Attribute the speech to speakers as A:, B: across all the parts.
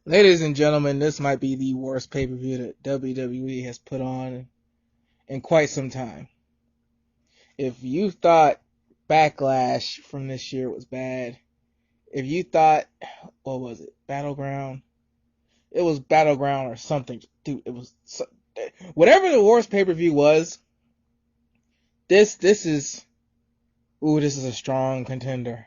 A: Ladies and gentlemen, this might be the worst pay-per-view that WWE has put on in quite some time. If you thought Backlash from this year was bad, if you thought, what was it, Battleground? It was Battleground or something. Dude, whatever the worst pay-per-view was, this is, this is a strong contender.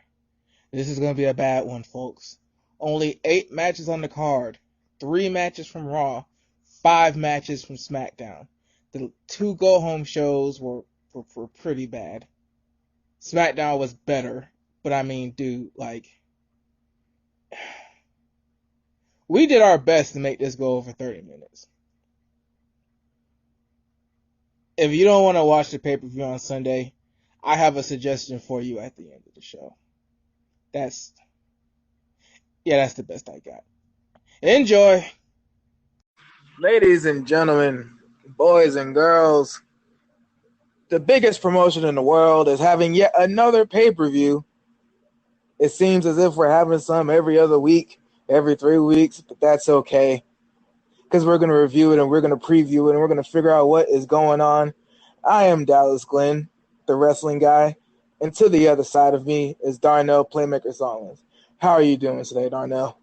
A: This is going to be a bad one, folks. Only 8 matches on the card. 3 matches from Raw. 5 matches from SmackDown. The 2 go-home shows were pretty bad. SmackDown was better. But I mean, dude, we did our best to make this go over 30 minutes. If you don't want to watch the pay-per-view on Sunday, I have a suggestion for you at the end of the show. That's the best I got. Enjoy. Ladies and gentlemen, boys and girls, the biggest promotion in the world is having yet another pay-per-view. It seems as if we're having some every other week, every 3 weeks, but that's okay. Because we're going to review it and we're going to preview it and we're going to figure out what is going on. I am Dallas Glenn, the wrestling guy, and to the other side of me is Darnell Playmaker Sallins. How are you doing today, Darnell?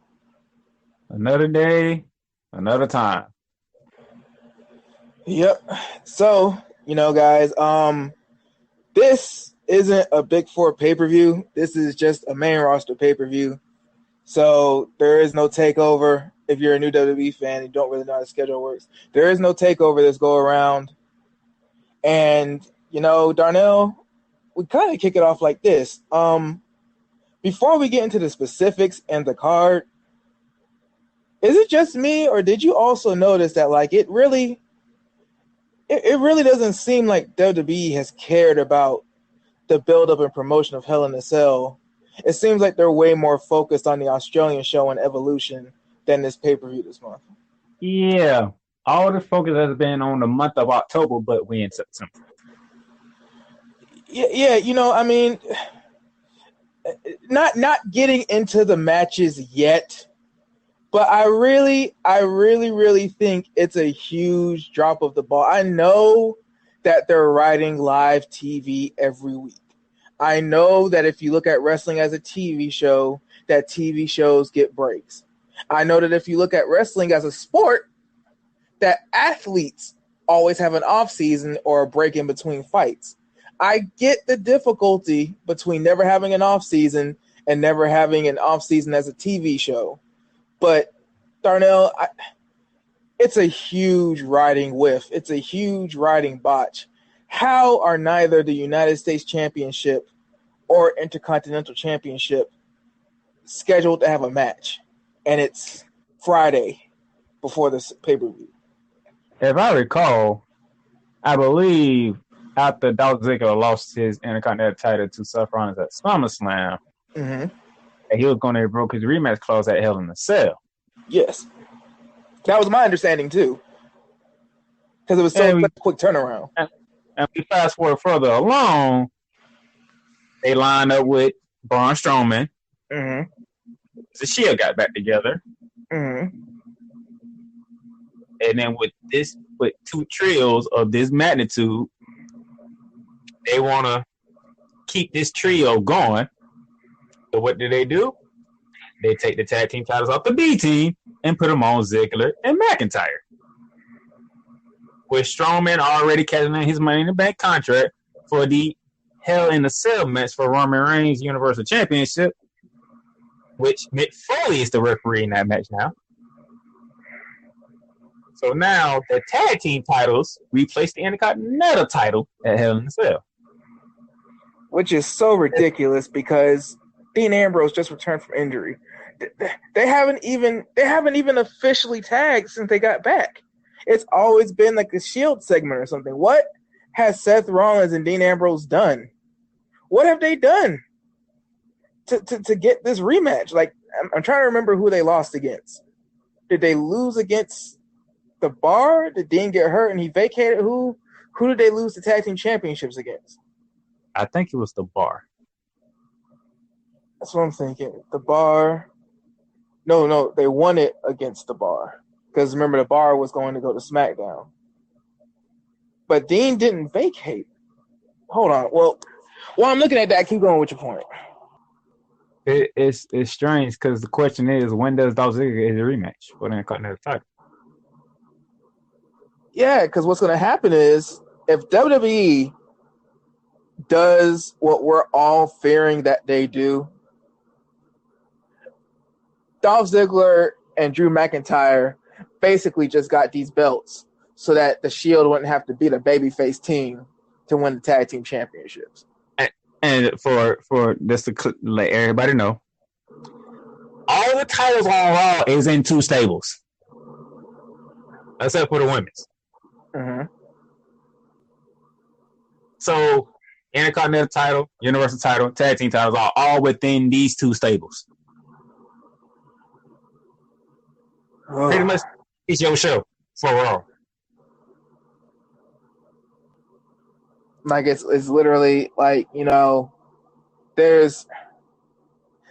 B: Another day, another time.
A: Yep. So, guys, this isn't a Big Four pay-per-view. This is just a main roster pay-per-view. So there is no takeover. If you're a new WWE fan, you don't really know how the schedule works. There is no takeover this go around. And, Darnell, we kind of kick it off like this. Before we get into the specifics and the card, is it just me, or did you also notice that it really doesn't seem like WWE has cared about the build-up and promotion of Hell in a Cell? It seems like they're way more focused on the Australian show and Evolution than this pay-per-view this month.
B: Yeah, all the focus has been on the month of October, but we in September.
A: Yeah, not getting into the matches yet, but I really think it's a huge drop of the ball. I know that they're writing live TV every week. I know that if you look at wrestling as a TV show, that TV shows get breaks. I know that if you look at wrestling as a sport, that athletes always have an off season or a break in between fights. I get the difficulty between never having an off season and never having an off season as a TV show. But Darnell, it's a huge writing whiff. It's a huge writing botch. How are neither the United States Championship or Intercontinental Championship scheduled to have a match? And it's Friday before this pay-per-view.
B: If I recall, I believe after Dolph Ziggler lost his Intercontinental title to Seth Rollins at SummerSlam, and he was going to broke his rematch clause at Hell in a Cell.
A: Yes. That was my understanding, too. Because it was such a quick turnaround.
B: And we fast forward further along, they lined up with Braun Strowman. The Shield got back together. And then with 2 trios of this magnitude, they want to keep this trio going. So what do? They take the tag team titles off the B team and put them on Ziggler and McIntyre. With Strowman already cashing in his Money in the Bank contract for the Hell in a Cell match for Roman Reigns Universal Championship, which Mick Foley is the referee in that match now. So now the tag team titles replace the Intercontinental title at Hell in a Cell.
A: Which is so ridiculous because Dean Ambrose just returned from injury. They haven't even officially tagged since they got back. It's always been like a Shield segment or something. What has Seth Rollins and Dean Ambrose done? What have they done to get this rematch? I'm trying to remember who they lost against. Did they lose against the Bar? Did Dean get hurt and he vacated? Who did they lose the tag team championships against?
B: I think it was the Bar.
A: That's what I'm thinking. The Bar. No, they won it against the Bar. Because remember, the Bar was going to go to SmackDown. But Dean didn't vacate. Hold on. Well, while I'm looking at that, keep going with your point.
B: It's strange because the question is, when does Dolph Ziggler get a rematch for the Intercontinental title?
A: Yeah, because what's going to happen is if WWE does what we're all fearing that they do, Dolph Ziggler and Drew McIntyre basically just got these belts so that the Shield wouldn't have to beat a babyface team to win the tag team championships.
B: And for just to let everybody know, all the titles on Raw is in two stables, except for the women's.
A: Mm-hmm.
B: So, Intercontinental title, Universal title, tag team titles are all within these two stables. Oh. Pretty much, it's your show for Raw.
A: Like it's literally like, there's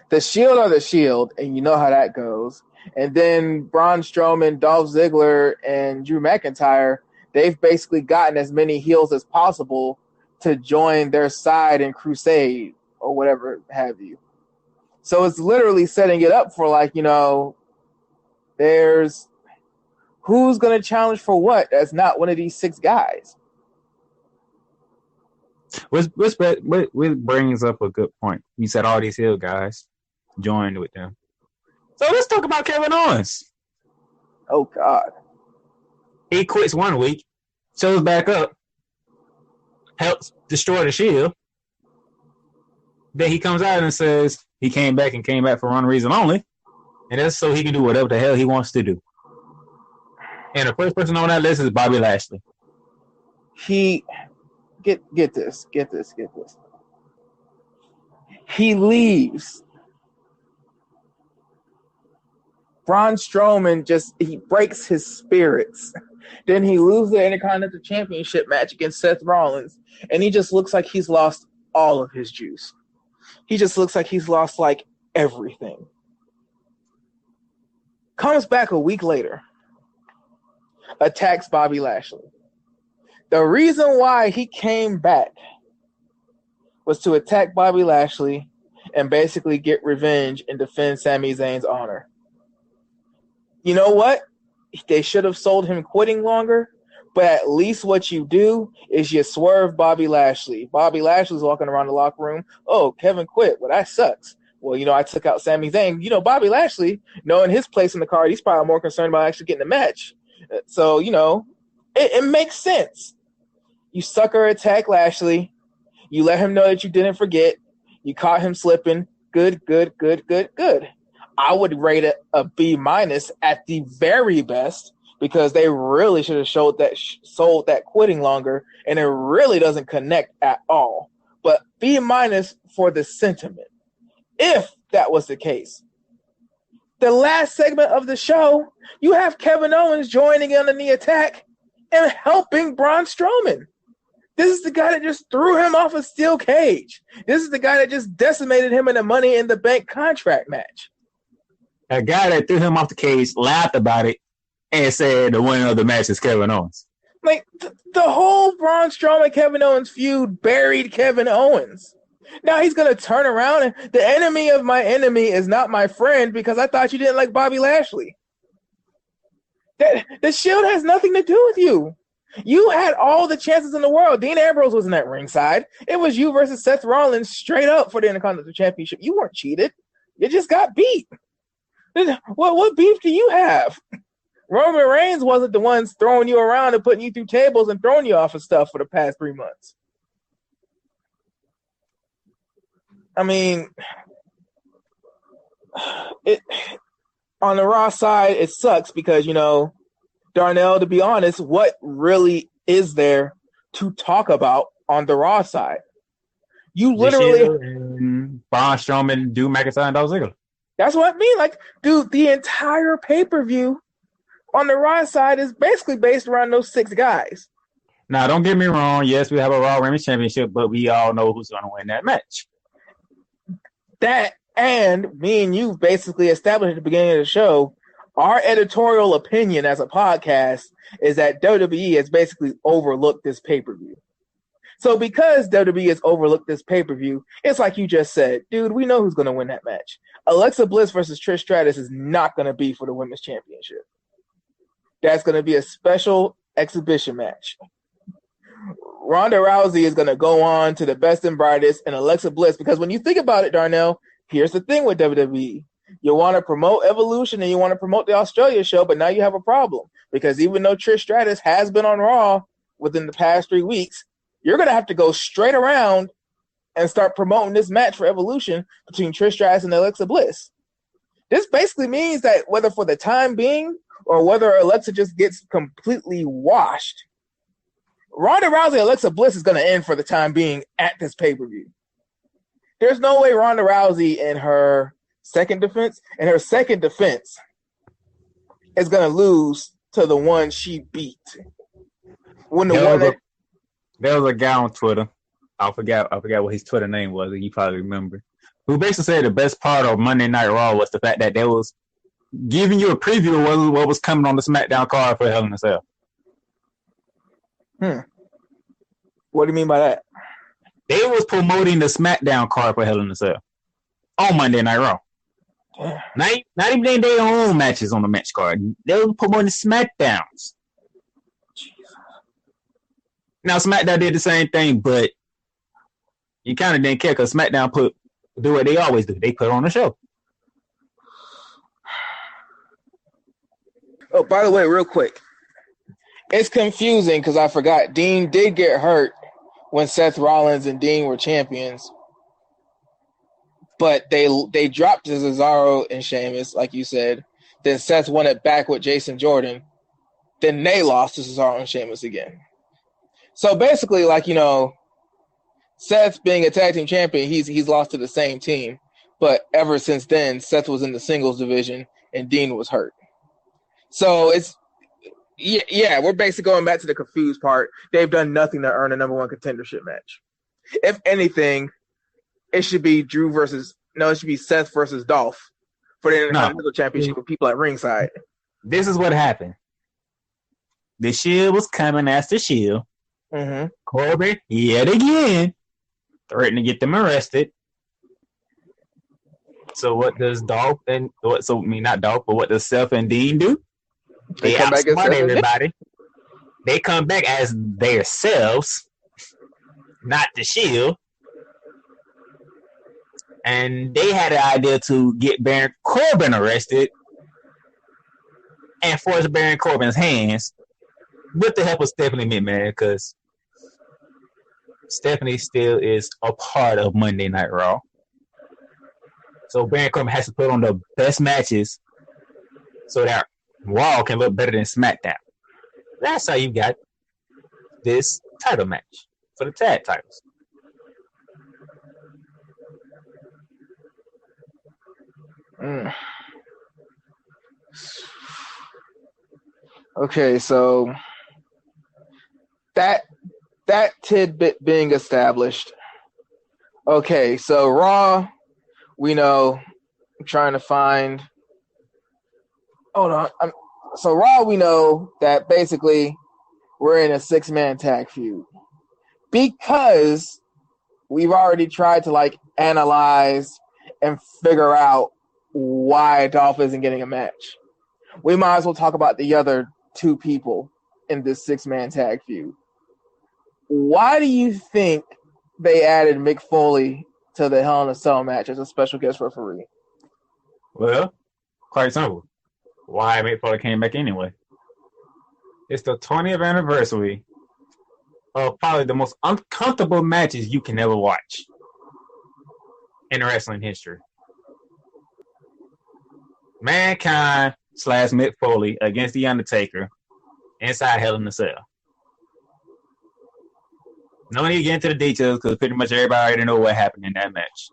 A: the Shield are the Shield, and you know how that goes. And then Braun Strowman, Dolph Ziggler, and Drew McIntyre, they've basically gotten as many heels as possible to join their side in Crusade or whatever have you. So it's literally setting it up for there's who's going to challenge for what that's not one of these 6 guys.
B: Which brings up a good point. You said all these heel guys joined with them. So let's talk about Kevin Owens.
A: Oh, God.
B: He quits one week, shows back up, helps destroy the Shield. Then he comes out and says he came back for one reason only, and that's so he can do whatever the hell he wants to do. And the first person on that list is Bobby Lashley.
A: Get this. He leaves. Braun Strowman he breaks his spirits. Then he loses the Intercontinental Championship match against Seth Rollins, and he just looks like he's lost all of his juice. He just looks like he's lost everything. Comes back a week later, attacks Bobby Lashley. The reason why he came back was to attack Bobby Lashley and basically get revenge and defend Sami Zayn's honor. You know what? They should have sold him quitting longer, but at least what you do is you swerve Bobby Lashley. Bobby Lashley's walking around the locker room. Oh, Kevin quit. Well, that sucks. Well, I took out Sami Zayn. Bobby Lashley, knowing his place in the card, he's probably more concerned about actually getting a match. So, it makes sense. You sucker attack Lashley. You let him know that you didn't forget. You caught him slipping. Good. I would rate it a B- at the very best because they really should have sold that quitting longer, and it really doesn't connect at all. But B- for the sentiment, if that was the case. The last segment of the show, you have Kevin Owens joining in on the attack and helping Braun Strowman. This is the guy that just threw him off a steel cage. This is the guy that just decimated him in a Money in the Bank contract match.
B: A guy that threw him off the cage laughed about it and said the winner of the match is Kevin Owens.
A: The whole Braun Strowman-Kevin Owens feud buried Kevin Owens. Now he's going to turn around and the enemy of my enemy is not my friend because I thought you didn't like Bobby Lashley. The Shield has nothing to do with you. You had all the chances in the world. Dean Ambrose was in that ringside. It was you versus Seth Rollins straight up for the Intercontinental Championship. You weren't cheated. You just got beat. What beef do you have? Roman Reigns wasn't the ones throwing you around and putting you through tables and throwing you off of stuff for the past 3 months. I mean, on the Raw side, it sucks because, Darnell, to be honest, what really is there to talk about on the Raw side? You literally
B: Braun Strowman, Drew McIntyre, and Dolph Ziggler.
A: That's what I mean. Dude, the entire pay-per-view on the Raw side is basically based around those 6 guys.
B: Now, don't get me wrong. Yes, we have a Raw Women's Championship, but we all know who's going to win that match.
A: That And me and you basically established at the beginning of the show, our editorial opinion as a podcast is that WWE has basically overlooked this pay-per-view. So because WWE has overlooked this pay-per-view, it's like you just said, dude, we know who's going to win that match. Alexa Bliss versus Trish Stratus is not going to be for the Women's Championship. That's going to be a special exhibition match. Ronda Rousey is going to go on to the best and brightest, and Alexa Bliss, because when you think about it, Darnell, here's the thing with WWE. You want to promote Evolution and you want to promote the Australia show, but now you have a problem. Because even though Trish Stratus has been on Raw within the past 3 weeks, you're going to have to go straight around and start promoting this match for Evolution between Trish Stratus and Alexa Bliss. This basically means that whether for the time being or whether Alexa just gets completely washed, Ronda Rousey and Alexa Bliss is going to end for the time being at this pay-per-view. There's no way Ronda Rousey in her second defense is going to lose to the one she beat.
B: There was a guy on Twitter. I forgot what his Twitter name was. You probably remember. Who basically said the best part of Monday Night Raw was the fact that they was giving you a preview of what was coming on the SmackDown card for Hell in a Cell.
A: What do you mean by that?
B: They was promoting the SmackDown card for Hell in a Cell on Monday Night Raw. Not even their own matches on the match card. They were promoting SmackDowns. Now SmackDown did the same thing, but you kind of didn't care because SmackDown do what they always do. They put on the show.
A: Oh, by the way, real quick. It's confusing because I forgot. Dean did get hurt when Seth Rollins and Dean were champions. But they dropped to Cesaro and Sheamus, like you said. Then Seth won it back with Jason Jordan. Then they lost to Cesaro and Sheamus again. So basically, Seth being a tag team champion, he's lost to the same team. But ever since then, Seth was in the singles division and Dean was hurt. So it's we're basically going back to the confused part. They've done nothing to earn a number one contendership match. If anything, it should be Seth versus Dolph for the Intercontinental Championship with people at ringside.
B: This is what happened. The Shield was coming as the Shield.
A: Mm-hmm.
B: Corbin, yet again, threatening to get them arrested. So what does what does Seth and Dean do? They outsmart everybody. They come back as themselves, not the Shield. And they had an idea to get Baron Corbin arrested and force Baron Corbin's hands with the help of Stephanie McMahon, because Stephanie still is a part of Monday Night Raw. So Baron Corbin has to put on the best matches so that Raw can look better than SmackDown. That's how you got this title match for the tag titles.
A: Okay, so that tidbit being established. Okay, so Raw, we know. I'm trying to find. Hold on. So Raw, we know that basically we're in a 6-man tag feud because we've already tried to analyze and figure out why Dolph isn't getting a match. We might as well talk about the other 2 people in this 6-man tag feud. Why do you think they added Mick Foley to the Hell in a Cell match as a special guest referee?
B: Well, quite simple. Why Mick Foley came back anyway? It's the 20th anniversary of probably the most uncomfortable matches you can ever watch in wrestling history. Mankind / Mick Foley against The Undertaker inside Hell in a Cell. No need to get into the details because pretty much everybody already know what happened in that match.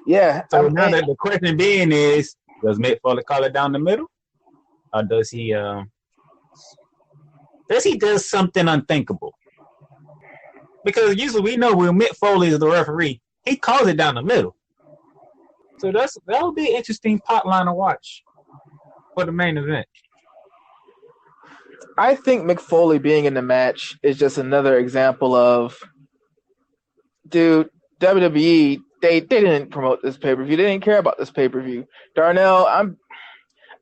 A: Yeah.
B: So now that the question being is, does Mick Foley call it down the middle? Or does he do something unthinkable? Because usually we know when Mick Foley is the referee, He calls it down the middle. So that would be an interesting pot line to watch for the main event.
A: I think Mick Foley being in the match is just another example of, dude, WWE, they didn't promote this pay-per-view. They didn't care about this pay-per-view. Darnell,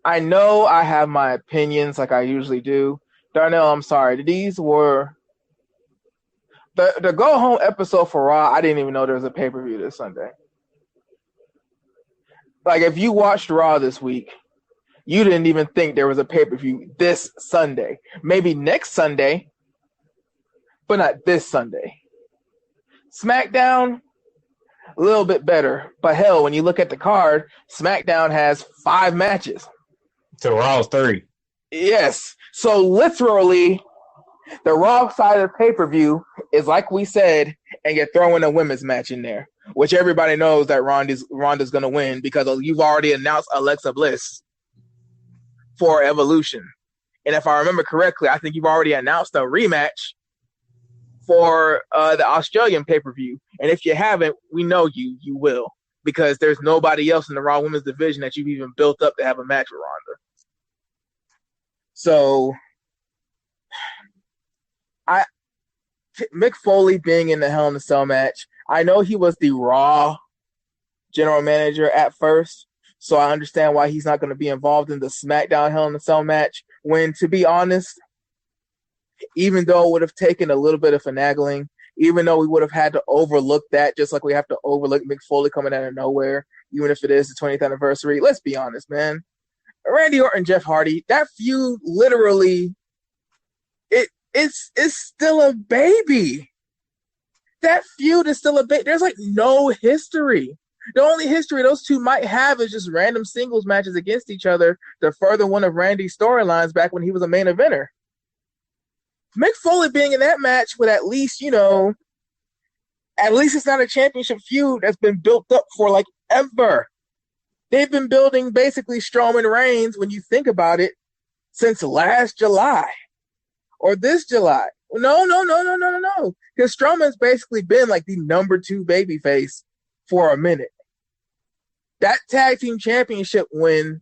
A: I know I have my opinions like I usually do. Darnell, I'm sorry. These were the go-home episode for Raw. I didn't even know there was a pay-per-view this Sunday. Like, if you watched Raw this week, you didn't even think there was a pay-per-view this Sunday. Maybe next Sunday, but not this Sunday. SmackDown, a little bit better. But hell, when you look at the card, SmackDown has 5 matches.
B: So Raw's 3.
A: Yes. So literally, the Raw side of the pay-per-view is like we said, and you throw in a women's match in there, which everybody knows that Ronda's going to win because you've already announced Alexa Bliss for Evolution. And if I remember correctly, I think you've already announced a rematch for the Australian pay-per-view. And if you haven't, we know you will, because there's nobody else in the Raw Women's division that you've even built up to have a match with Ronda. So, Mick Foley being in the Hell in a Cell match, I know he was the Raw general manager at first, so I understand why he's not going to be involved in the SmackDown Hell in a Cell match, when, to be honest, even though it would have taken a little bit of finagling, even though we would have had to overlook that, just like we have to overlook Mick Foley coming out of nowhere, even if it is the 20th anniversary, let's be honest, man. Randy Orton, Jeff Hardy, that feud literally, it's still a baby. That feud is still a baby. There's like no history. The only history those two might have is just random singles matches against each other to further one of Randy's storylines back when he was a main eventer. Mick Foley being in that match would at least it's not a championship feud that's been built up for like ever. They've been building basically Strowman Reigns, when you think about it, since last July or this July. No. Because Strowman's basically been like the number 2 babyface for a minute. That tag team championship win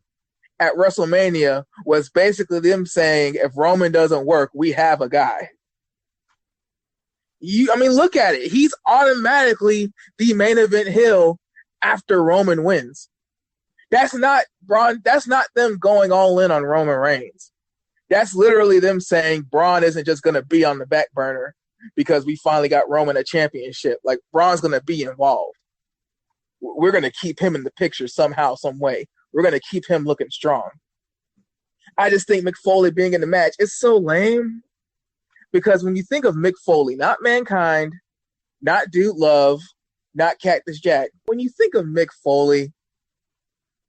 A: at WrestleMania was basically them saying, if Roman doesn't work, we have a guy. Look at it. He's automatically the main event heel after Roman wins. That's not them going all in on Roman Reigns. That's literally them saying Braun isn't just going to be on the back burner because we finally got Roman a championship. Like, Braun's going to be involved. We're going to keep him in the picture somehow, some way. We're going to keep him looking strong. I just think Mick Foley being in the match is so lame, because when you think of Mick Foley, not Mankind, not Dude Love, not Cactus Jack, when you think of Mick Foley,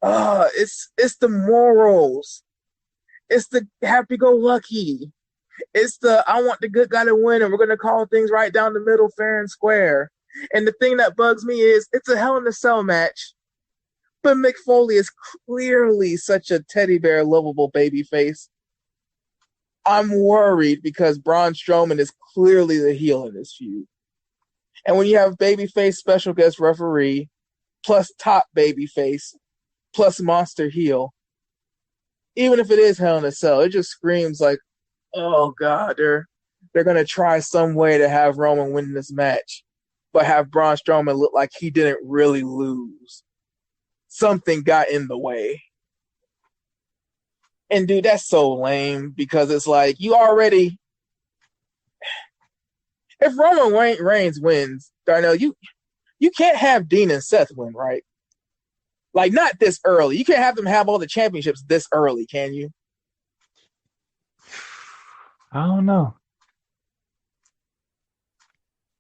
A: it's the morals. It's the happy-go-lucky. It's the I want the good guy to win, and we're going to call things right down the middle, fair and square. And the thing that bugs me is it's a Hell in a Cell match, but Mick Foley is clearly such a teddy bear, lovable baby face. I'm worried because Braun Strowman is clearly the heel in this feud. And when you have babyface special guest referee, plus top babyface, plus monster heel, even if it is Hell in a Cell, it just screams like, oh God, they're going to try some way to have Roman win this match, but have Braun Strowman look like he didn't really lose. Something got in the way. And dude, that's so lame, because it's like, if Roman Reigns wins, Darnell, you can't have Dean and Seth win, right? Like, not this early. You can't have them have all the championships this early, can you?
B: I don't know.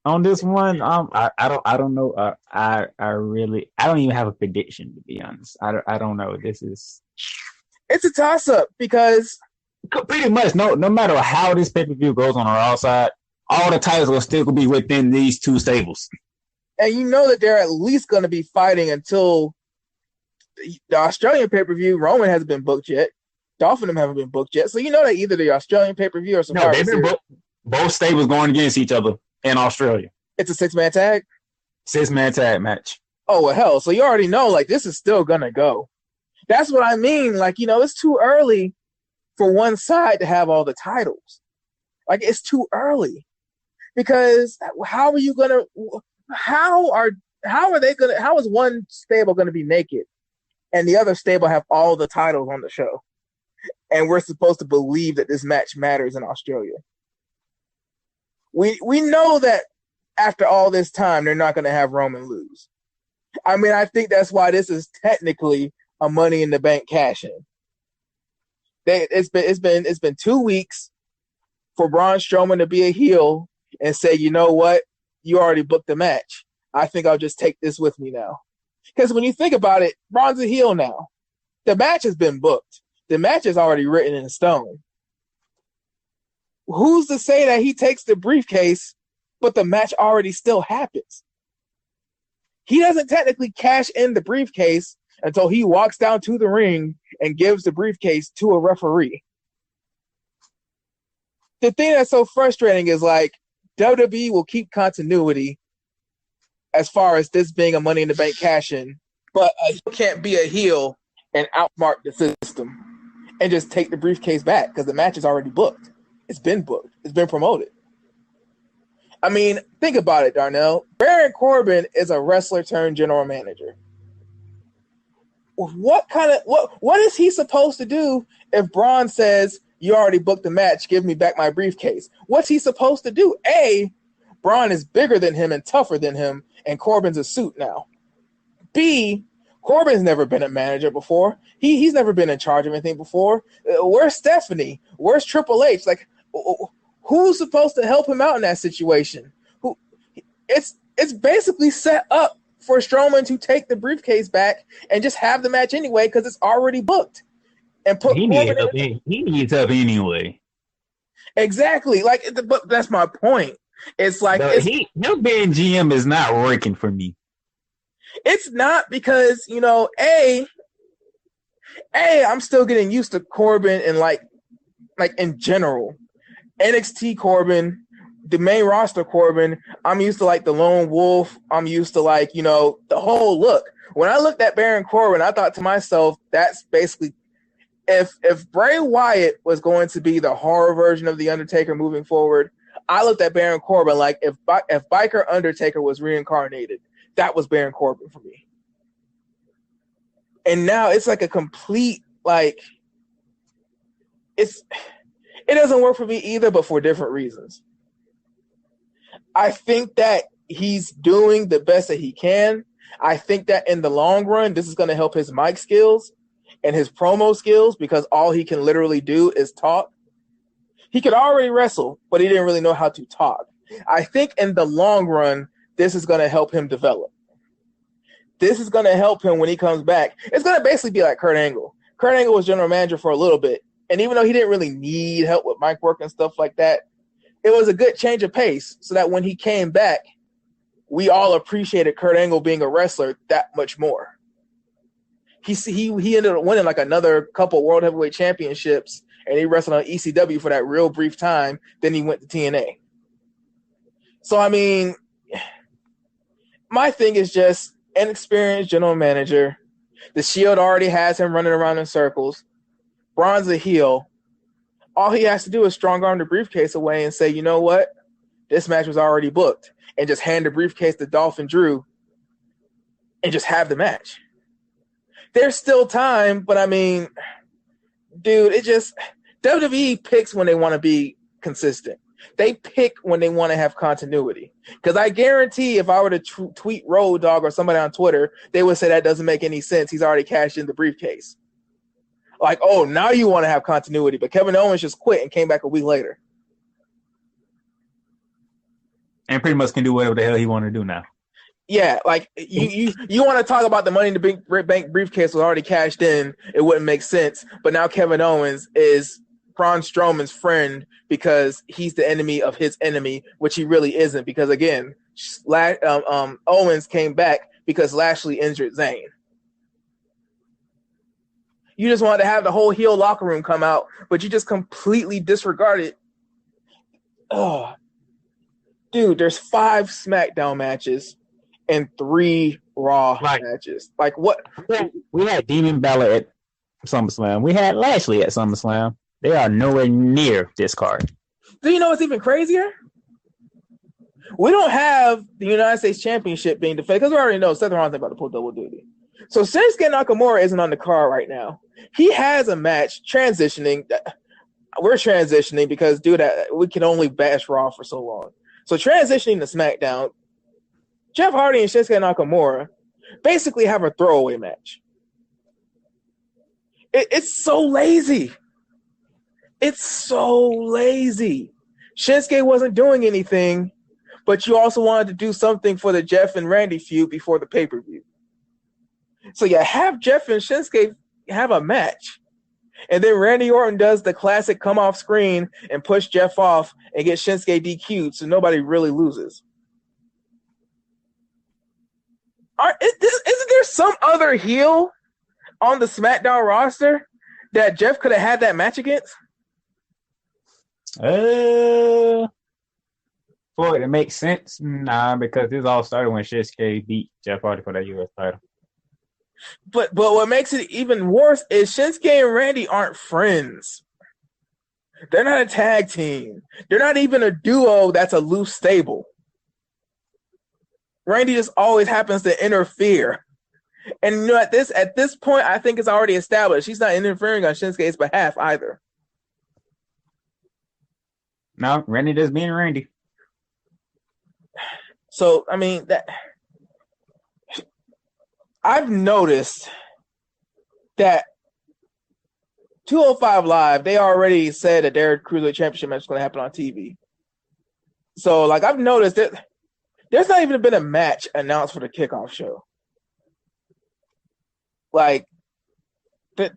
B: On this one, I don't know. I don't even have a prediction, to be honest. I don't know.
A: It's a toss-up, because
B: pretty much no matter how this pay-per-view goes on the Raw side, all the titles will still be within these two stables.
A: And you know that they're at least going to be fighting until the Australian pay-per-view. Roman hasn't been booked yet. Dolph and them haven't been booked yet. So you know that either the Australian pay-per-view or
B: they've been booked. Both stables going against each other in Australia.
A: It's a 6-man tag?
B: 6-man tag match.
A: Oh, well, hell. So you already know, like, this is still going to go. That's what I mean. Like, it's too early for one side to have all the titles. Like, it's too early. Because how is one stable going to be naked and the other stable have all the titles on the show? And we're supposed to believe that this match matters in Australia. We know that after all this time, they're not going to have Roman lose. I mean, I think that's why this is technically a Money in the Bank cash-in. It's been 2 weeks for Braun Strowman to be a heel and say, you know what, you already booked the match. I think I'll just take this with me now. Because when you think about it, Braun's a heel now. The match has been booked. The match is already written in stone. Who's to say that he takes the briefcase, but the match already still happens? He doesn't technically cash in the briefcase until he walks down to the ring and gives the briefcase to a referee. The thing that's so frustrating is, like, WWE will keep continuity as far as this being a Money in the Bank cash-in, but you can't be a heel and outsmart the system and just take the briefcase back because the match is already booked. It's been booked. It's been promoted. I mean, think about it, Darnell. Baron Corbin is a wrestler turned general manager. What is he supposed to do if Braun says, you already booked the match, give me back my briefcase? What's he supposed to do? A, Braun is bigger than him and tougher than him, and Corbin's a suit now. B, Corbin's never been a manager before. He's never been in charge of anything before. Where's Stephanie? Where's Triple H? Like, who's supposed to help him out in that situation? It's basically set up for Strowman to take the briefcase back and just have the match anyway because it's already booked. And put
B: he needs help anyway.
A: Exactly. Like, but that's my point. It's like
B: him being GM is not working for me.
A: It's not because, I'm still getting used to Corbin and like in general. NXT Corbin, the main roster Corbin, I'm used to like the lone wolf. I'm used to like, the whole look. When I looked at Baron Corbin, I thought to myself, that's basically if Bray Wyatt was going to be the horror version of The Undertaker moving forward, I looked at Baron Corbin like if Biker Undertaker was reincarnated, that was Baron Corbin for me. And now it's like a complete, like, it doesn't work for me either, but for different reasons. I think that he's doing the best that he can. I think that in the long run, this is going to help his mic skills and his promo skills because all he can literally do is talk. He could already wrestle, but he didn't really know how to talk. I think in the long run, this is going to help him develop. This is going to help him when he comes back. It's going to basically be like Kurt Angle. Kurt Angle was general manager for a little bit, and even though he didn't really need help with mic work and stuff like that, it was a good change of pace so that when he came back, we all appreciated Kurt Angle being a wrestler that much more. He ended up winning like another couple World Heavyweight Championships, and he wrestled on ECW for that real brief time. Then he went to TNA. So, I mean, my thing is just an experienced general manager. The Shield already has him running around in circles. Braun's a heel. All he has to do is strong arm the briefcase away and say, you know what? This match was already booked. And just hand the briefcase to Dolph and Drew and just have the match. There's still time, but I mean, dude, WWE picks when they want to be consistent. They pick when they want to have continuity. Because I guarantee if I were to tweet Road Dogg or somebody on Twitter, they would say that doesn't make any sense. He's already cashed in the briefcase. Like, oh, now you want to have continuity. But Kevin Owens just quit and came back a week later.
B: And pretty much can do whatever the hell he want to do now. Yeah,
A: like you want to talk about the Money in the Bank briefcase was already cashed in. It wouldn't make sense. But now Kevin Owens is Braun Strowman's friend because he's the enemy of his enemy, which he really isn't. Because again, Owens came back because Lashley injured Zayn. You just wanted to have the whole heel locker room come out, but you just completely disregarded. Oh, dude, there's 5 SmackDown matches in 3 Raw matches. Like what?
B: We had Demon Balor at SummerSlam. We had Lashley at SummerSlam. They are nowhere near this card.
A: Do you know what's even crazier? We don't have the United States Championship being defended because we already know Seth Rollins about to pull double duty. So Shinsuke Nakamura isn't on the card right now. He has a match transitioning. We're transitioning because, dude, we can only bash Raw for so long. So transitioning to SmackDown, Jeff Hardy and Shinsuke Nakamura basically have a throwaway match. It's so lazy. It's so lazy. Shinsuke wasn't doing anything, but you also wanted to do something for the Jeff and Randy feud before the pay-per-view. So you have Jeff and Shinsuke have a match, and then Randy Orton does the classic come off screen and push Jeff off and get Shinsuke DQ'd so nobody really loses. Isn't there some other heel on the SmackDown roster that Jeff could have had that match against?
B: For it to make sense, nah, because this all started when Shinsuke beat Jeff Hardy for that U.S. title.
A: But what makes it even worse is Shinsuke and Randy aren't friends. They're not a tag team. They're not even a duo that's a loose stable. Randy just always happens to interfere. And you know, at this point, I think it's already established. He's not interfering on Shinsuke's behalf either.
B: No, Randy just being Randy.
A: So, I mean, I've noticed that 205 Live, they already said that their Cruiserweight Championship match is going to happen on TV. So, like, I've noticed that there's not even been a match announced for the kickoff show. Like, there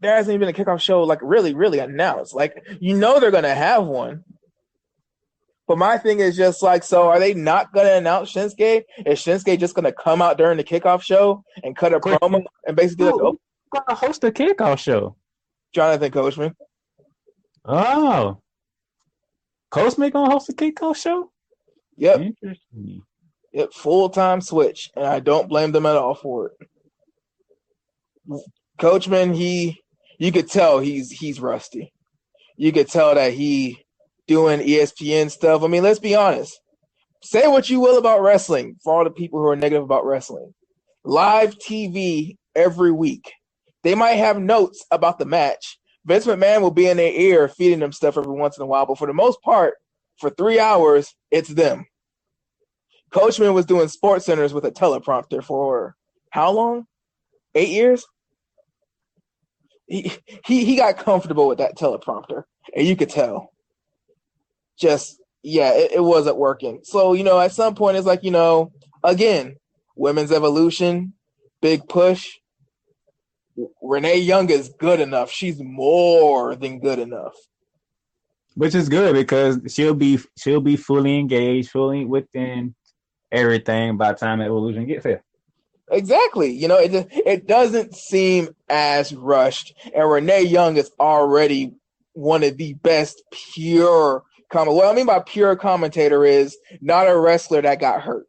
A: hasn't even been a kickoff show, like, really, really announced. Like, you know they're going to have one. But my thing is just like, so are they not going to announce Shinsuke? Is Shinsuke just going to come out during the kickoff show and cut a promo and basically like, oh,
B: going to host a kickoff show?
A: Jonathan Coachman.
B: Oh. Coachman going to host a kickoff show?
A: Yep.
B: Interesting.
A: Yep, full-time switch, and I don't blame them at all for it. Coachman, you could tell he's rusty. You could tell that he doing ESPN stuff. I mean, let's be honest. Say what you will about wrestling for all the people who are negative about wrestling. Live TV every week. They might have notes about the match. Vince McMahon will be in their ear feeding them stuff every once in a while, but for the most part, for 3 hours, it's them. Coachman was doing Sports Centers with a teleprompter for how long? 8 years? He got comfortable with that teleprompter, and you could tell. Just, yeah, it wasn't working. So, you know, at some point, it's like, you know, again, women's evolution, big push. Renee Young is good enough. She's more than good enough.
B: Which is good because she'll be fully engaged, fully within everything by the time Evolution gets here. Exactly.
A: You know, it doesn't seem as rushed. And Renee Young is already one of the best pure what I mean by pure commentator is not a wrestler that got hurt.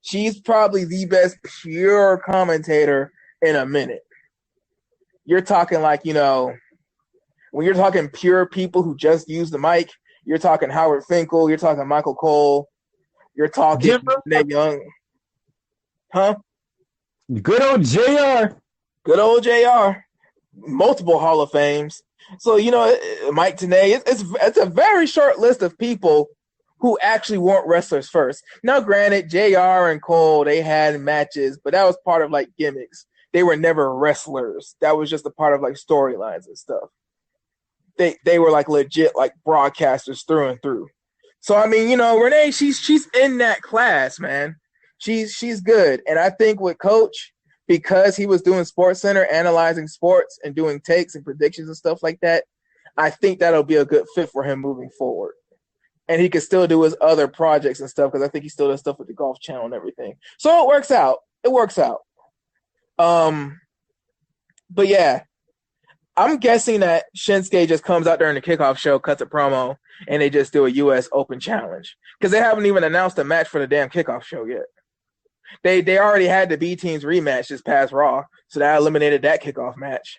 A: She's probably the best pure commentator in a minute. You're talking like, you know, when you're talking pure people who just use the mic, you're talking Howard Finkel, you're talking Michael Cole, you're talking Renee Young. Huh?
B: Good old JR.
A: Good old JR. Multiple Hall of Fames. So, you know, Mike Tenay, it's a very short list of people who actually weren't wrestlers first. Now, granted, JR and Cole, they had matches, but that was part of, like, gimmicks. They were never wrestlers. That was just a part of, like, storylines and stuff. They were, like, legit, like, broadcasters through and through. So, I mean, you know, Renee, she's in that class, man. She's good. And I think with Coach, because he was doing Sports Center, analyzing sports and doing takes and predictions and stuff like that, I think that'll be a good fit for him moving forward. And he can still do his other projects and stuff because I think he still does stuff with the Golf Channel and everything. So it works out. But yeah, I'm guessing that Shinsuke just comes out during the kickoff show, cuts a promo, and they just do a U.S. Open challenge because they haven't even announced a match for the damn kickoff show yet. They already had the B team's rematch this past Raw, so that eliminated that kickoff match.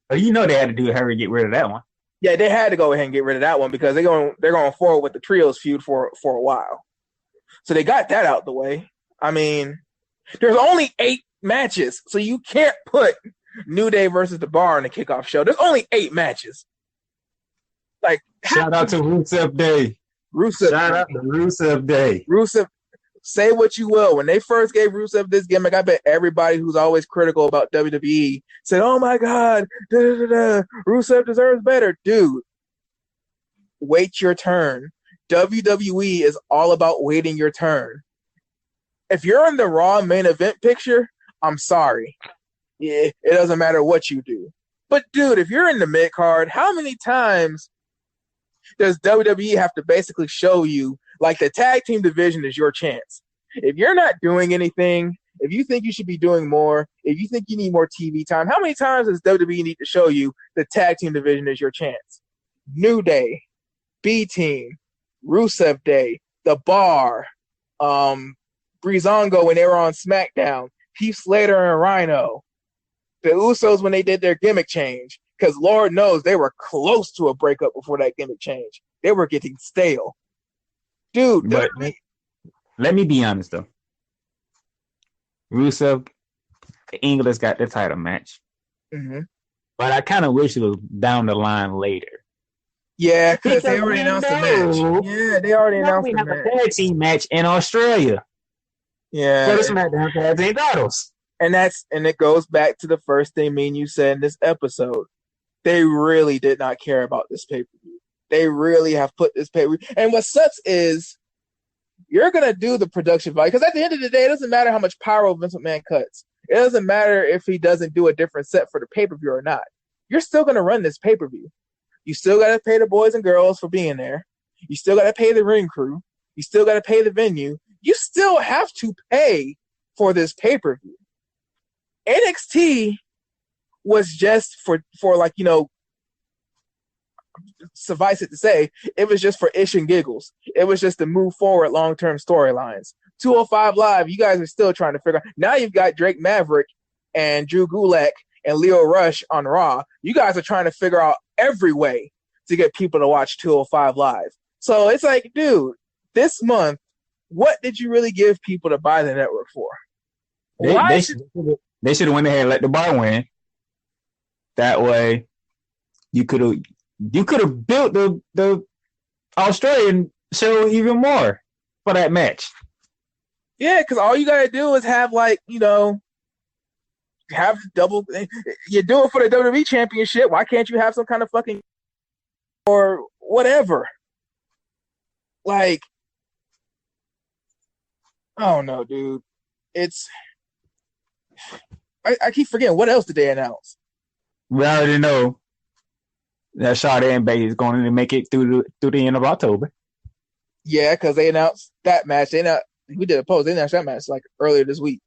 B: Oh, you know they had to do hurry to get rid of that one.
A: Yeah, they had to go ahead and get rid of that one because they're going forward with the trios feud for a while. So they got that out the way. I mean, there's only 8 matches, so you can't put New Day versus the Bar in the kickoff show. There's only 8 matches. Like,
B: shout out to Rusev Day. Shout out to Rusev Day.
A: Rusev, say what you will. When they first gave Rusev this gimmick, I bet everybody who's always critical about WWE said, "Oh my God, Rusev deserves better." Dude, wait your turn. WWE is all about waiting your turn. If you're in the Raw main event picture, I'm sorry. Yeah, it doesn't matter what you do. But dude, if you're in the mid card, how many times does WWE have to basically show you, like, the tag team division is your chance? If you're not doing anything, if you think you should be doing more, if you think you need more TV time, how many times does WWE need to show you the tag team division is your chance? New Day, B Team, Rusev Day, The Bar, Breezango when they were on SmackDown, Heath Slater and Rhino, the Usos when they did their gimmick change, because Lord knows they were close to a breakup before that gimmick change. They were getting stale. Dude,
B: but let me be honest, though. Rusev, the English got the title match.
A: Mm-hmm.
B: But I kind of wish it was down the line later.
A: Yeah, because they already announced the match. Yeah, they already announced the match. We have
B: a tag team match in Australia.
A: Yeah.
B: For the SmackDown tag team titles.
A: And it goes back to the first thing me and you said in this episode. They really did not care about this pay-per-view. They really have put this pay-per-view. And what sucks is you're going to do the production value. Because at the end of the day, it doesn't matter how much power Vince McMahon cuts. It doesn't matter if he doesn't do a different set for the pay-per-view or not. You're still going to run this pay-per-view. You still got to pay the boys and girls for being there. You still got to pay the ring crew. You still got to pay the venue. You still have to pay for this pay-per-view. NXT was just for like, you know, suffice it to say, it was just for ish and giggles. It was just to move forward long-term storylines. 205 Live, you guys are still trying to figure out. Now you've got Drake Maverick and Drew Gulak and Leo Rush on Raw. You guys are trying to figure out every way to get people to watch 205 Live. So it's like, dude, this month, what did you really give people to buy the network for?
B: They should have went ahead and let the Bar win. That way, you could have built the Australian show even more for that match.
A: Yeah, because all you gotta do is have, like, you know, have double. You do it for the WWE Championship. Why can't you have some kind of fucking or whatever? Like, oh no, dude. It's I keep forgetting, what else did they announce?
B: We already know that Sade and Bay is going to make it through the end of October.
A: Yeah, because they announced that match. We did a post. They announced that match like earlier this week.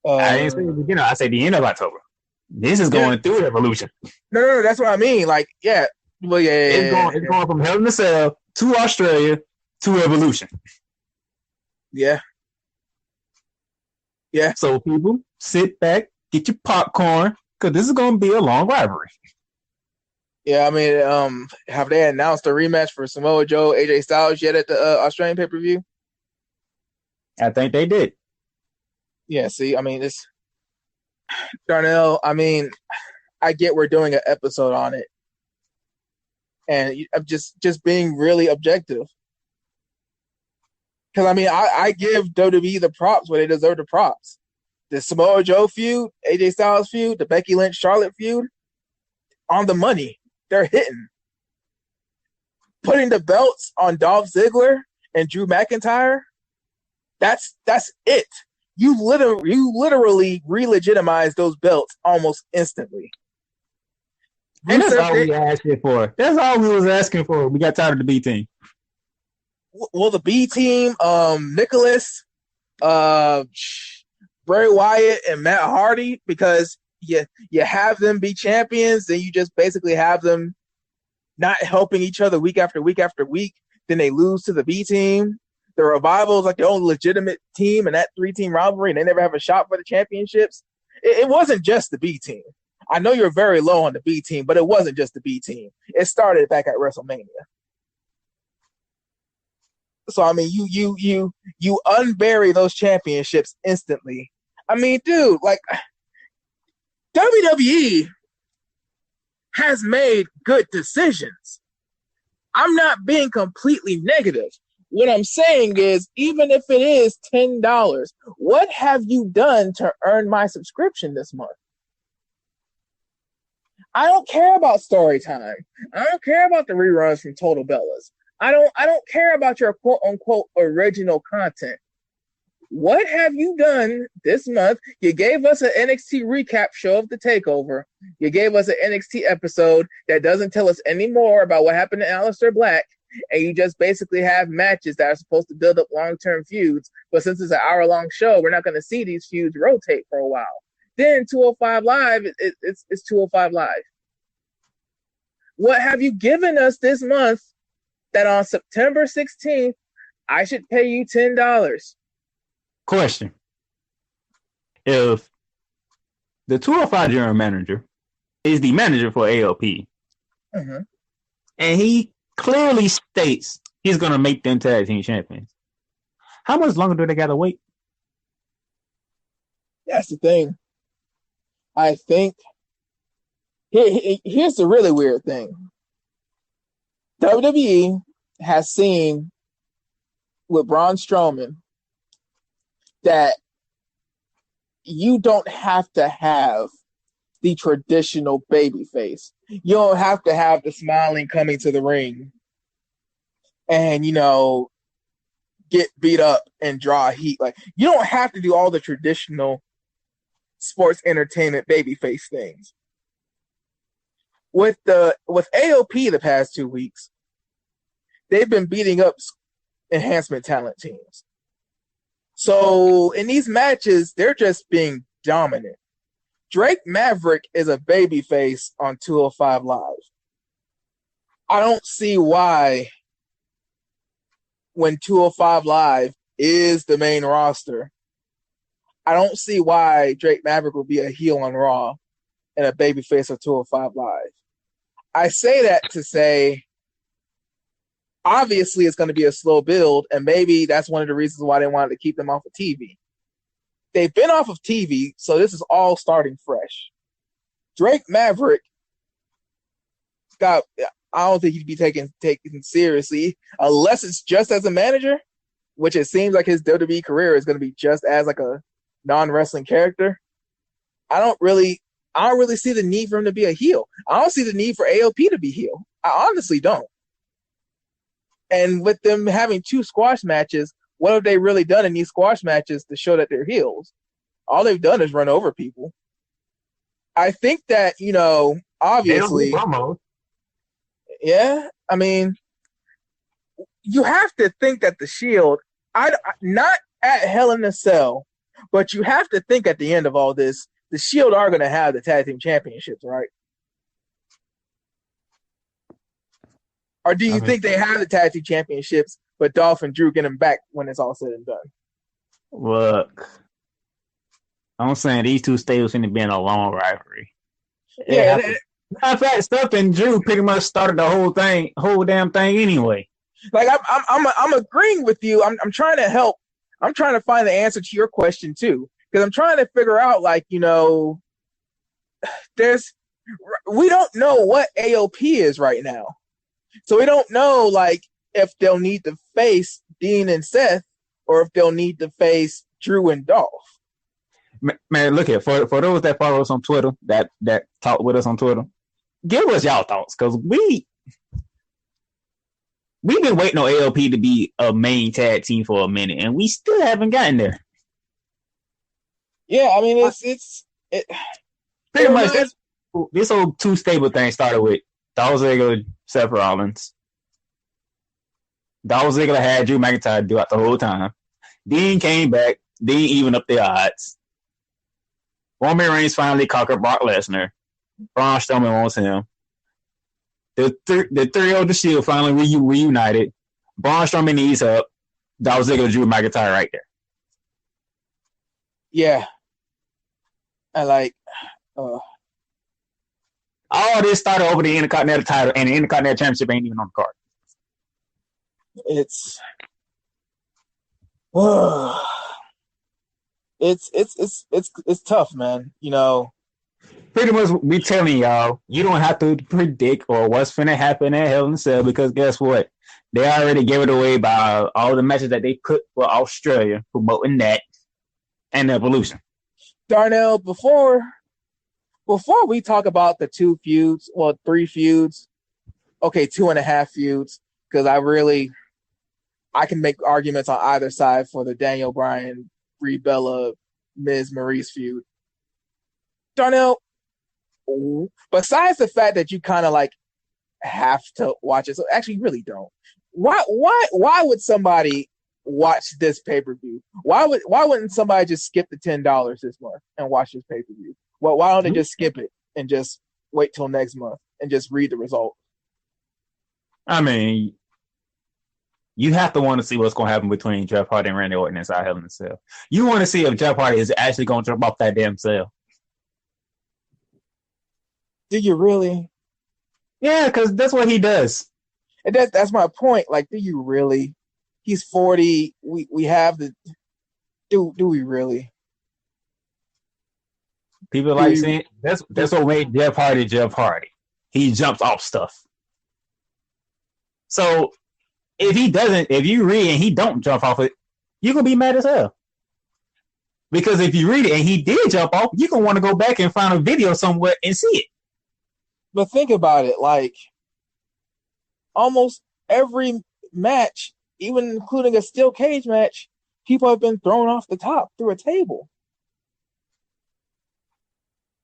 B: I didn't say the beginning. I said the end of October. This is going through Evolution.
A: No, that's what I mean. Like, yeah. Well,
B: It's going from Hell in a Cell to Australia to Evolution.
A: Yeah. Yeah.
B: So people, sit back, get your popcorn, because this is going to be a long rivalry.
A: Yeah, I mean, have they announced a rematch for Samoa Joe, AJ Styles yet at the Australian pay-per-view?
B: I think they did.
A: Yeah, see, I mean, it's Darnell. I mean, I get we're doing an episode on it, and I'm just being really objective. Because, I mean, I give WWE the props where they deserve the props. The Samoa Joe feud, AJ Styles feud, the Becky Lynch Charlotte feud, on the money. They're hitting. Putting the belts on Dolph Ziggler and Drew McIntyre, that's it. You literally re-legitimize those belts almost instantly.
B: And that's all we asking for. That's all we was asking for. We got tired of the B team.
A: Well, the B team, Nicholas, Bray Wyatt, and Matt Hardy, because you have them be champions, then you just basically have them not helping each other week after week after week. Then they lose to the B team. The Revival is like the only legitimate team in that 3-team rivalry, and they never have a shot for the championships. It wasn't just the B team. I know you're very low on the B team, but it wasn't just the B team. It started back at WrestleMania. So I mean, you unbury those championships instantly. I mean, dude, like WWE has made good decisions. I'm not being completely negative. What I'm saying is, even if it is $10, what have you done to earn my subscription this month? I don't care about story time. I don't care about the reruns from Total Bellas. I don't care about your quote unquote original content. What have you done this month? You gave us an NXT recap show of the takeover. You gave us an NXT episode that doesn't tell us any more about what happened to Aleister Black. And you just basically have matches that are supposed to build up long-term feuds. But since it's an hour-long show, we're not going to see these feuds rotate for a while. Then 205 Live, it's 205 Live. What have you given us this month that on September 16th, I should pay you $10?
B: Question. If the 205 general manager is the manager for ALP,
A: mm-hmm.
B: and he clearly states he's going to make them tag team champions, how much longer do they got to wait?
A: That's the thing. I think here's the really weird thing. WWE has seen with Braun Strowman that you don't have to have the traditional babyface. You don't have to have the smiling coming to the ring and, get beat up and draw heat. Like, you don't have to do all the traditional sports entertainment babyface things. With AOP the past 2 weeks, they've been beating up enhancement talent teams. So in these matches, they're just being dominant. Drake Maverick is a babyface on 205 Live. I don't see why, when 205 Live is the main roster, I don't see why Drake Maverick will be a heel on Raw and a babyface on 205 Live. I say that to say, obviously it's going to be a slow build, and maybe that's one of the reasons why they wanted to keep them off of TV. They've been off of TV, so this is all starting fresh. Drake Maverick I don't think he'd be taken seriously unless it's just as a manager, which it seems like his WWE career is going to be just as like a non-wrestling character. I don't really see the need for him to be a heel. I don't see the need for AOP to be heel. I honestly don't. And with them having 2 squash matches, what have they really done in these squash matches to show that they're heels? All they've done is run over people. I think that, obviously. Yeah, I mean, you have to think that the Shield, not at Hell in a Cell, but you have to think at the end of all this, the Shield are going to have the tag team championships, right? Or do you think they have the tag team championships, but Dolph and Drew get them back when it's all said and done?
B: Look, I'm saying these two stables seem to be in a long rivalry.
A: Yeah.
B: In fact, Steph and Drew pretty much started the whole damn thing anyway.
A: Like I'm agreeing with you. I'm trying to help. I'm trying to find the answer to your question too, because I'm trying to figure out, like, we don't know what AOP is right now. So we don't know, like, if they'll need to face Dean and Seth or if they'll need to face Drew and Dolph.
B: Man, look at for those that follow us on Twitter, that talk with us on Twitter, give us y'all thoughts, because we've been waiting on AOP to be a main tag team for a minute, and we still haven't gotten there.
A: Yeah, I mean, it's
B: pretty much this whole 2 stable thing started with Dolph Ziggler, Seth Rollins. Dolph Ziggler had Drew McIntyre do it the whole time. Dean came back. Dean even up their odds. Roman Reigns finally conquered Brock Lesnar. Braun Strowman wants him. The three of the Shield finally reunited. Braun Strowman needs help. Dolph Ziggler, Drew McIntyre right there.
A: Yeah. I like
B: all this started over the Intercontinental title, and the Intercontinental Championship ain't even on the card.
A: It's tough, man. You know,
B: pretty much we telling y'all, you don't have to predict or what's finna happen at Hell in a Cell, because guess what? They already gave it away by all the matches that they put for Australia, promoting that and Evolution.
A: Darnell, before we talk about the 2 feuds, well, 3 feuds, okay, 2.5 feuds, because I can make arguments on either side for the Daniel Bryan, Brie Bella, Miz Maurice feud. Darnell, besides the fact that you kind of like have to watch it, so actually you really don't. Why would somebody watch this pay-per-view? Why wouldn't somebody just skip the $10 this month and watch this pay-per-view? Well, why don't they just skip it and just wait till next month and just read the result?
B: I mean, you have to want to see what's going to happen between Jeff Hardy and Randy Orton inside Hell in a Cell. You want to see if Jeff Hardy is actually going to jump off that damn cell.
A: Do you really?
B: Yeah, because that's what he does.
A: And that's my point. Like, do you really? He's 40. We have the. Do we really?
B: People like saying that's what made Jeff Hardy Jeff Hardy. He jumps off stuff. So if you read and he don't jump off it, you're gonna be mad as hell. Because if you read it and he did jump off, you're gonna want to go back and find a video somewhere and see it.
A: But think about it, like almost every match, even including a steel cage match, people have been thrown off the top through a table.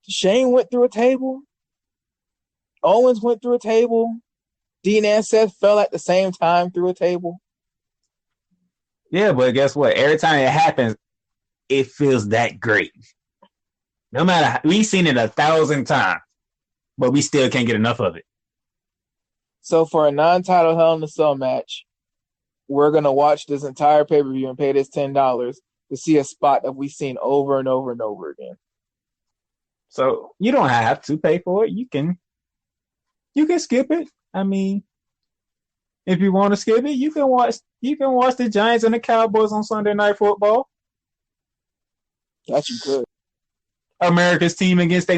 A: Shane went through a table. Owens went through a table. Dean and Seth fell at the same time through a table.
B: Yeah, but guess what? Every time it happens, it feels that great. No matter how, we've seen it 1,000 times, but we still can't get enough of it.
A: So for a non-title Hell in a Cell match, we're gonna watch this entire pay-per-view and pay this $10 to see a spot that we've seen over and over and over again.
B: So you don't have to pay for it. You can skip it. I mean, if you want to skip it, you can watch the Giants and the Cowboys on Sunday Night Football.
A: That you could.
B: America's team against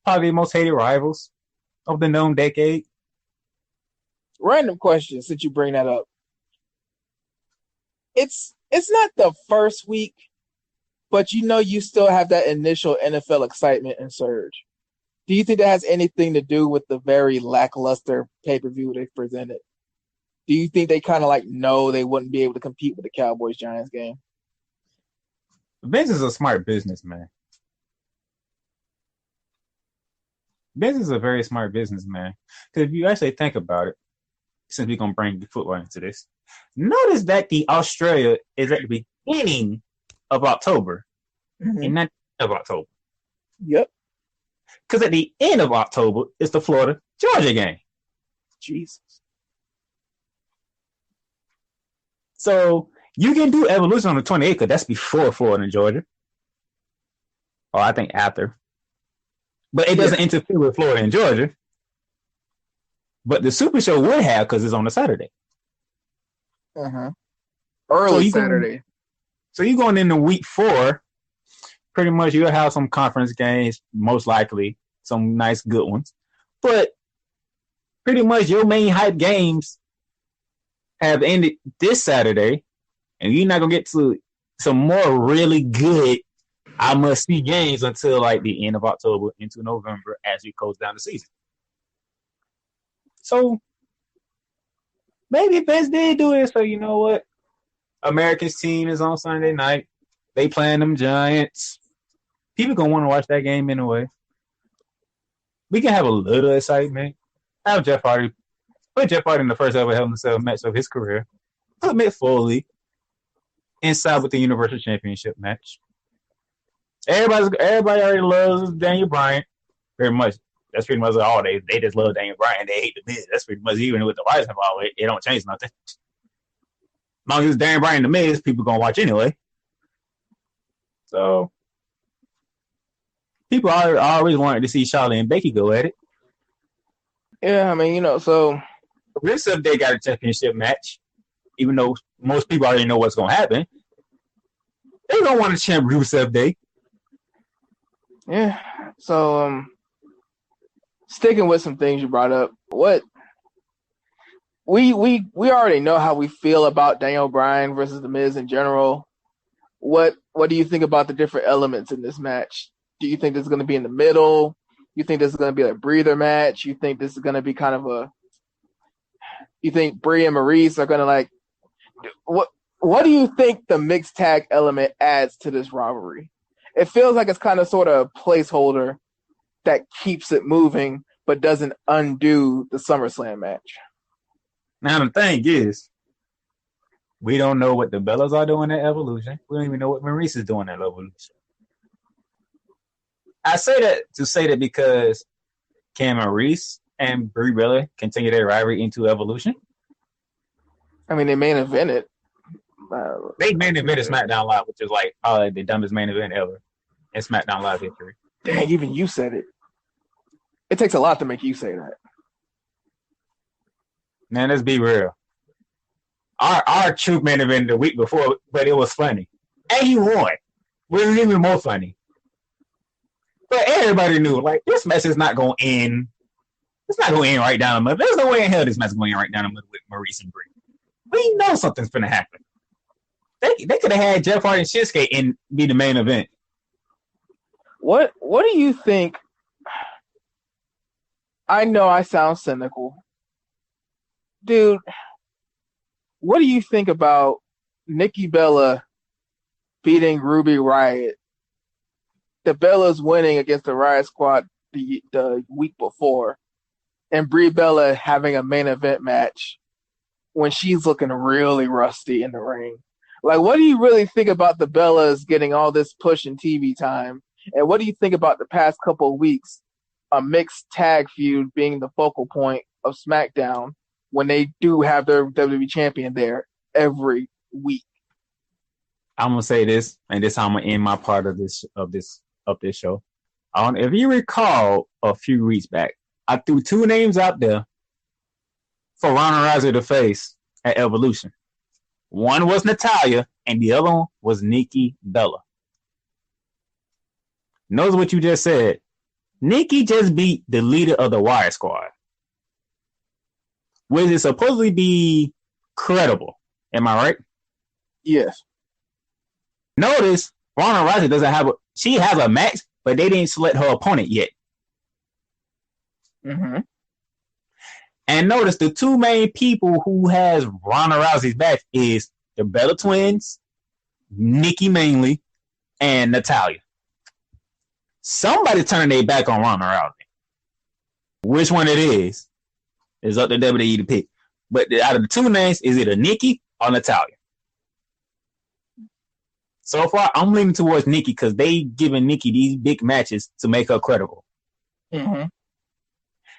B: probably most hated rivals of the known decade.
A: Random question, since you bring that up. It's not the first week, but you still have that initial NFL excitement and surge. Do you think that has anything to do with the very lackluster pay-per-view they presented? Do you think they kind of like know they wouldn't be able to compete with the Cowboys-Giants game?
B: Vince is a smart businessman. Vince is a very smart businessman. Because if you actually think about it, since we're going to bring the football into this, notice that the Australia is at the beginning of October and not the end of October.
A: Yep.
B: Because at the end of October, it's the Florida-Georgia game.
A: Jesus.
B: So you can do Evolution on the 28th, because that's before Florida and Georgia. Or I think after. But it doesn't interfere with Florida and Georgia. But the Super Show would have, because it's on a Saturday.
A: Early Saturday.
B: So you're going into week 4. Pretty much you'll have some conference games, most likely. Some nice good ones. But pretty much your main hype games have ended this Saturday. And you're not going to get to some more really good I must see games until like the end of October into November as we close down the season. So maybe Vince did do it. So you know what? America's team is on Sunday night. They playing them Giants. People gonna want to watch that game anyway. We can have a little excitement. Have Jeff Hardy. Put Jeff Hardy in the first ever Hell in a Cell match of his career. Put Mick Foley inside with the Universal Championship match. Everybody already loves Daniel Bryan. Very much. That's pretty much all they just love Daniel Bryan. They hate the Miz. That's pretty much even with the Wise involved. It don't change nothing. As long as it's Daniel Bryan and the Miz, people gonna watch anyway. So people always wanted to see Charlotte and Becky go at it.
A: Yeah, I mean, so
B: Rusev Day got a championship match, even though most people already know what's gonna happen. They don't want to champ Rusev Day.
A: Yeah. So sticking with some things you brought up, what we already know how we feel about Daniel Bryan versus The Miz in general. What do you think about the different elements in this match? Do you think this is going to be in the middle? You think this is going to be a breather match? You think this is going to be kind of you think Brie and Maurice are going to what do you think the mixed tag element adds to this rivalry? It feels like it's kind of sort of a placeholder that keeps it moving, but doesn't undo the SummerSlam match.
B: Now, the thing is, we don't know what the Bellas are doing at Evolution. We don't even know what Maurice is doing at Evolution. I say that because can Maurice and Brie Bella continue their rivalry into Evolution?
A: I mean, they main evented.
B: They main evented SmackDown Live, which is like the dumbest main event ever in SmackDown Live history.
A: Dang, even you said it. It takes a lot to make you say that.
B: Man, let's be real. Our true main event the week before, but it was funny. And he won. Which was even more funny. But everybody knew, this match is not going to end. It's not going to end right down the middle. There's no way in hell this match is going to end right down the middle with Maurice and Brie. We know something's going to happen. They could have had Jeff Hardy and Shinsuke and be the main event.
A: What do you think? I know I sound cynical. Dude, what do you think about Nikki Bella beating Ruby Riott? The Bellas winning against the Riott Squad the week before, and Brie Bella having a main event match when she's looking really rusty in the ring. What do you really think about the Bellas getting all this push in TV time? And what do you think about the past couple of weeks, a mixed tag feud being the focal point of SmackDown when they do have their WWE champion there every week?
B: I'm gonna say this, and this is how I'm gonna end my part of this show. If you recall, a few weeks back, I threw two names out there for Ronda Rousey to face at Evolution. One was Natalya, and the other one was Nikki Bella. Notice what you just said. Nikki just beat the leader of the Riott Squad. Will it supposedly be credible? Am I right?
A: Yes.
B: Notice Ronda Rousey doesn't have she has a match, but they didn't select her opponent yet.
A: Mm-hmm.
B: And notice the two main people who has Ronda Rousey's back is the Bella Twins, Nikki mainly, and Natalya. Somebody turning their back on Ronda Rousey. Which one it is up to WWE to pick. But out of the two names, is it a Nikki or Natalya? So far, I'm leaning towards Nikki because they giving Nikki these big matches to make her credible.
A: Mm-hmm.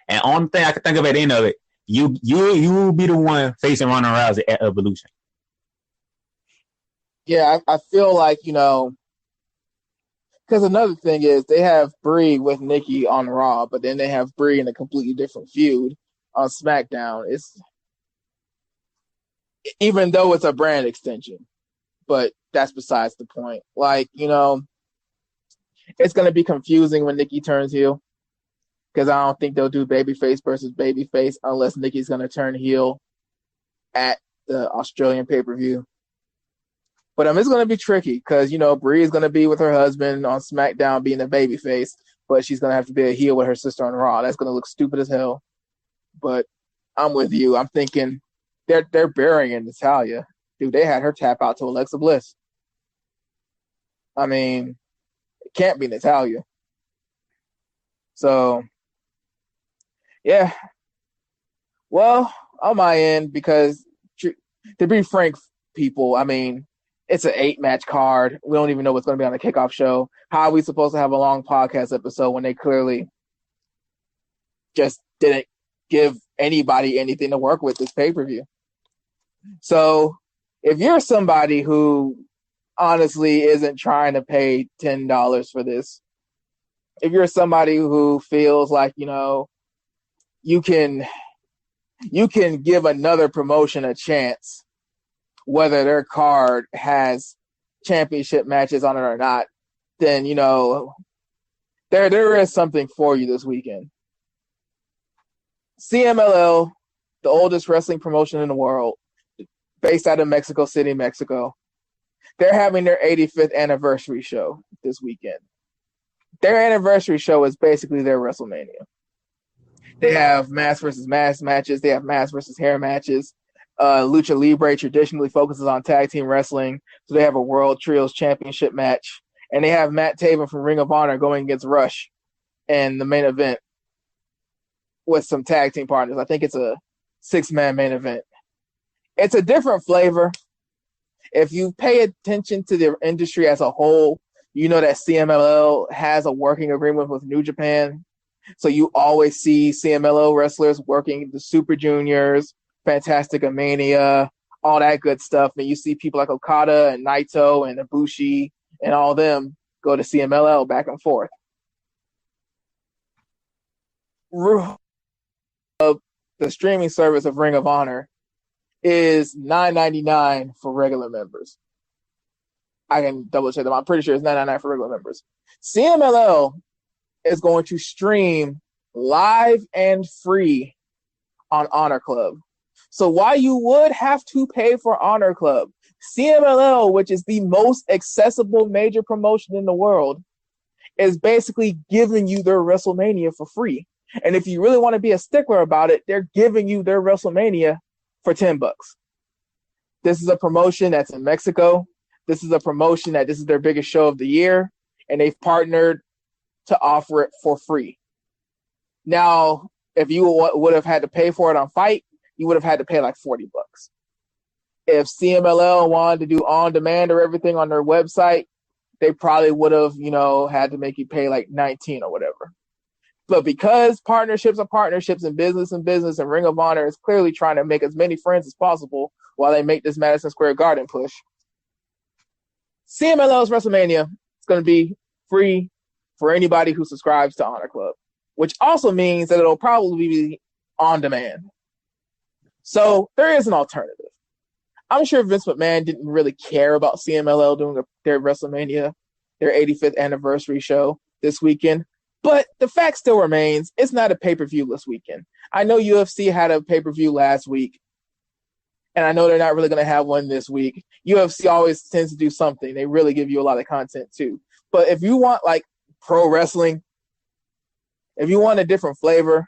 B: And only thing I can think of at the end of it, you will be the one facing Ronda Rousey at Evolution.
A: Yeah, I feel like, because another thing is they have Brie with Nikki on Raw, but then they have Brie in a completely different feud on SmackDown. It's even though it's a brand extension, but that's besides the point. It's going to be confusing when Nikki turns heel because I don't think they'll do babyface versus babyface unless Nikki's going to turn heel at the Australian pay-per-view. But it's going to be tricky because, Brie is going to be with her husband on SmackDown being a babyface, but she's going to have to be a heel with her sister on Raw. That's going to look stupid as hell. But I'm with you. I'm thinking they're burying Natalya. Dude, they had her tap out to Alexa Bliss. It can't be Natalya. So, yeah. Well, on my end, because to be frank, people, It's an 8-match card. We don't even know what's going to be on the kickoff show. How are we supposed to have a long podcast episode when they clearly just didn't give anybody anything to work with this pay-per-view? So if you're somebody who honestly isn't trying to pay $10 for this, if you're somebody who feels like, you can give another promotion a chance, whether their card has championship matches on it or not, then, there is something for you this weekend. CMLL, the oldest wrestling promotion in the world, based out of Mexico City, Mexico, they're having their 85th anniversary show this weekend. Their anniversary show is basically their WrestleMania. They have mask versus mask matches. They have mask versus hair matches. Lucha Libre traditionally focuses on tag team wrestling, so they have a World Trios Championship match. And they have Matt Taven from Ring of Honor going against Rush in the main event with some tag team partners. I think it's a 6-man main event. It's a different flavor. If you pay attention to the industry as a whole, you know that CMLL has a working agreement with New Japan. So you always see CMLL wrestlers working the Super Juniors, Fantastica Mania, all that good stuff. And you see people like Okada and Naito and Ibushi and all them go to CMLL back and forth. The streaming service of Ring of Honor is $9.99 for regular members. I can double check them. I'm pretty sure it's $9.99 for regular members. CMLL is going to stream live and free on Honor Club. So while you would have to pay for Honor Club, CMLL, which is the most accessible major promotion in the world, is basically giving you their WrestleMania for free. And if you really want to be a stickler about it, they're giving you their WrestleMania for $10. This is a promotion that's in Mexico. This is a promotion that this is their biggest show of the year, and they've partnered to offer it for free. Now, if you would have had to pay for it on Fight, you would have had to pay like $40. If CMLL wanted to do on-demand or everything on their website, they probably would have, had to make you pay like $19 or whatever. But because partnerships are partnerships and business, and Ring of Honor is clearly trying to make as many friends as possible while they make this Madison Square Garden push, CMLL's WrestleMania is going to be free for anybody who subscribes to Honor Club, which also means that it'll probably be on demand. So there is an alternative. I'm sure Vince McMahon didn't really care about CMLL doing their WrestleMania, their 85th anniversary show this weekend. But the fact still remains, it's not a pay-per-view this weekend. I know UFC had a pay-per-view last week, and I know they're not really going to have one this week. UFC always tends to do something. They really give you a lot of content, too. But if you want, like, pro wrestling, if you want a different flavor,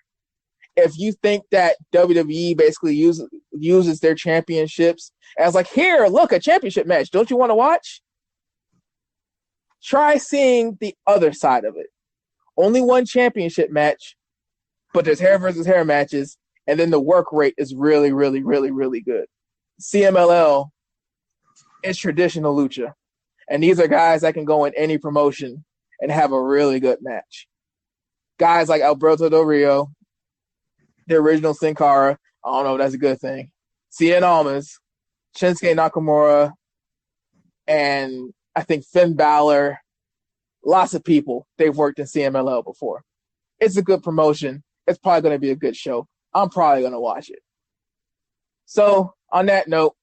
A: if you think that WWE basically uses their championships as like, here, look, a championship match. Don't you want to watch? Try seeing the other side of it. Only one championship match, but there's hair versus hair matches, and then the work rate is really, really, really, really good. CMLL is traditional lucha, and these are guys that can go in any promotion and have a really good match. Guys like Alberto Del Rio, the original Sin Cara, I don't know if that's a good thing, Cien Almas, Shinsuke Nakamura, and I think Finn Balor. Lots of people, they've worked in CMLL before. It's a good promotion. It's probably going to be a good show. I'm probably going to watch it. So, on that note,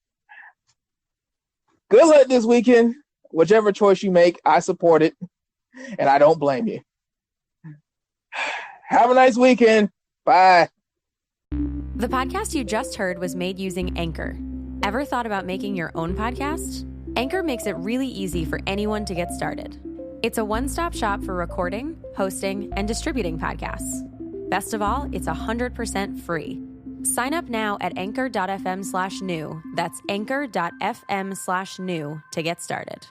A: good luck this weekend. Whichever choice you make, I support it, and I don't blame you. Have a nice weekend. Bye.
C: The podcast you just heard was made using Anchor. Ever thought about making your own podcast? Anchor makes it really easy for anyone to get started. It's a one-stop shop for recording, hosting, and distributing podcasts. Best of all, it's 100% free. Sign up now at anchor.fm/new. That's anchor.fm/new to get started.